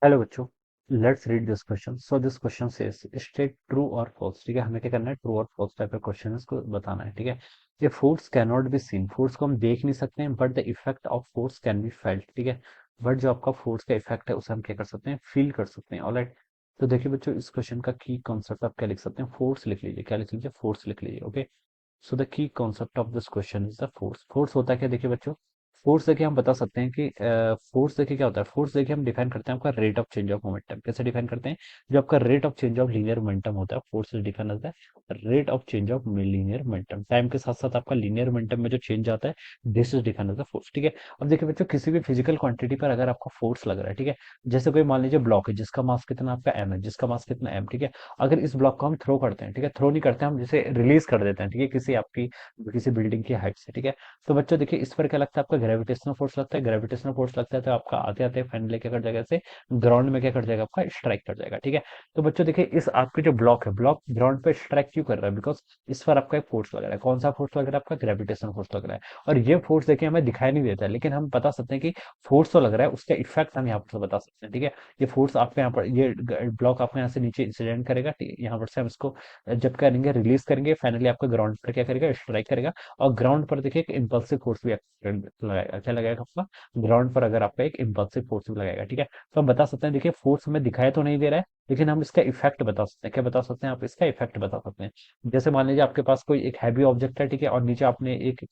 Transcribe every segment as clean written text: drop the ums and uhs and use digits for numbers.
Hello बच्चों, let's read this question. So this question says state true और false. ठीक है, हमें क्या करना है, ट्रू और फॉल्स टाइप का क्वेश्चन इसको बताना है। ठीक है, ये force can not be seen, force को हम देख नहीं सकते हैं, but the effect of force can be felt. ठीक है, बट जो आपका फोर्स का इफेक्ट है उसे हम क्या कर सकते हैं, फील कर सकते हैं। ऑलराइट, तो देखिए बच्चों, इस क्वेश्चन का की कॉन्सेप्ट आप क्या लिख सकते हैं, फोर्स लिख लीजिए। क्या लिख लीजिए, फोर्स लिख लीजिए। Okay, so the key concept of this question is the force. Force होता है क्या, देखिए बच्चों, फोर्स देखिए हम बता सकते हैं कि फोर्स देखिए क्या होता है। फोर्स देखिए हम डिफाइन करते हैं आपका rate of change of momentum. कैसे डिफाइन करते हैं, जो आपका rate of change of linear momentum होता है, फोर्स इज डिफाइन होता है rate of change of linear momentum. Time के साथ साथ आपका लीनियर मोमेंटम में जो चेंज आता है, this is define as the force. ठीक है, अब देखिए बच्चों, किसी भी फिजिकल क्वांटिटी पर अगर आपका फोर्स लग रहा है, ठीक है, जैसे कोई मान लीजिए ब्लॉक है जिसका मास कितना आपका एम है, जिसका मास कितना एम। ठीक है, अगर इस ब्लॉक को हम थ्रो करते हैं, ठीक है, थ्रो नहीं करते हम, जैसे रिलीज कर देते हैं, ठीक है, किसी आपकी किसी बिल्डिंग की हाइट से। ठीक है, तो बच्चों देखिए, इस पर क्या लगता है, आपका ग्रेविटेशनल फोर्स लगता है। ग्रेविटेशनल फोर्स लगता है तो आपका आते आते फाइनली क्या कर जाएगा, से ग्राउंड में क्या कर जाएगा, आपका स्ट्राइक कर जाएगा। ठीक है, तो बच्चों देखिए, इस आपके जो ब्लॉक है, ब्लॉक ग्राउंड पे स्ट्राइक क्यों कर रहा है, बिकॉज इस पर आपका एक फोर्स लग रहा है। कौन सा फोर्स लग रहा है, आपका ग्रेविटेशनल फोर्स लग रहा है। और ये फोर्स देखिए हमें दिखाई नहीं देता है, लेकिन हम बता सकते हैं कि फोर्स तो लग रहा है, उसका इफेक्ट हम यहाँ पर बता सकते हैं। ठीक है, ये फोर्स आपके यहाँ पर, ये ब्लॉक आपके यहाँ से नीचे इंसिडेंट करेगा, ठीक है, यहाँ पर से हम इसको जब करेंगे, रिलीज करेंगे, फाइनली आपका ग्राउंड पर क्या करेगा, स्ट्राइक करेगा। और ग्राउंड पर देखिए एक इम्पल्सिव फोर्स भी लगाएगा। क्या लगाएगा आपका, ग्राउंड पर अगर आपका एक इम्पल्सिव फोर्स भी लगाएगा। ठीक है, तो हम बता सकते हैं, देखिए फोर्स हमें दिखाई तो नहीं दे रहा है, लेकिन हम इसका इफेक्ट बता सकते हैं। क्या बता सकते हैं, आप इसका इफेक्ट बता सकते हैं। जैसे मान लीजिए आपके पास कोई एक हैवी ऑब्जेक्ट है, ठीक है, और नीचे आपने एक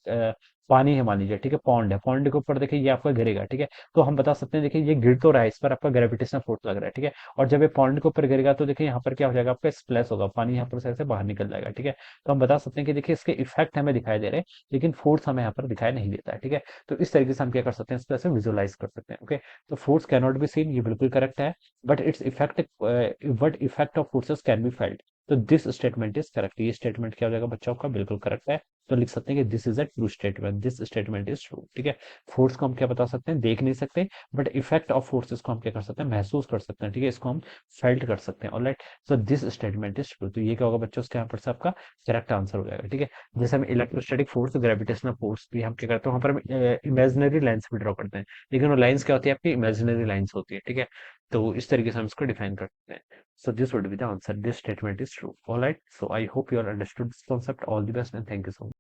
पानी है मान लीजिए, ठीक है, पॉन्ड है, पॉन्ड के ऊपर देखिए ये आपका गिरेगा। ठीक है, तो हम बता सकते हैं, देखिए ये गिर तो रहा है, इस पर आपका ग्रेविटेशनल फोर्स लग रहा है। ठीक है, और जब ये पॉन्ड के ऊपर गिरेगा तो देखिए यहाँ पर क्या हो जाएगा, आपका स्प्लैश होगा, पानी यहाँ पर से ऐसे बाहर निकल जाएगा। ठीक है, तो हम बता सकते हैं कि देखिए इसके इफेक्ट हमें दिखाई दे रहे हैं, लेकिन फोर्स हमें यहाँ पर दिखाई नहीं देता है। ठीक है, तो इस तरीके से हम क्या कर सकते हैं, इस तरह से विजुअलाइज कर सकते हैं। ओके, तो force can not be seen, ये बिल्कुल करेक्ट है, but its effect, but effect of forces can be felt. तो दिस स्टेटमेंट इज करेक्ट। ये स्टेटमेंट क्या हो जाएगा बच्चों का, बिल्कुल करेक्ट है। तो लिख सकते हैं कि this is a true statement, this statement is true. ठीक है, फोर्स को हम क्या बता सकते हैं, देख नहीं सकते, बट इफेक्ट ऑफ फोर्सेस को हम क्या कर सकते हैं, महसूस कर सकते हैं। ठीक है, इसको हम फेल्ट कर सकते हैं। Alright, so this statement is true. तो ये क्या होगा बच्चों, उसके यहाँ पर से आपका करेक्ट आंसर हो जाएगा। ठीक है, जैसे हम इलेक्ट्रोस्टैटिक फोर्स, ग्रेविटेशनल फोर्स भी हम क्या करते हैं, वहां पर हम इमेजिनरी लाइंस भी ड्रॉ करते हैं, लेकिन वो लाइंस क्या होती है, आपकी इमेजिनरी लाइंस होती है। ठीक है, तो इस तरीके से हम इसको डिफाइन करते हैं। So this would be the answer. This statement is true. All right. So I hope you all understood this concept. All the best and thank you so much.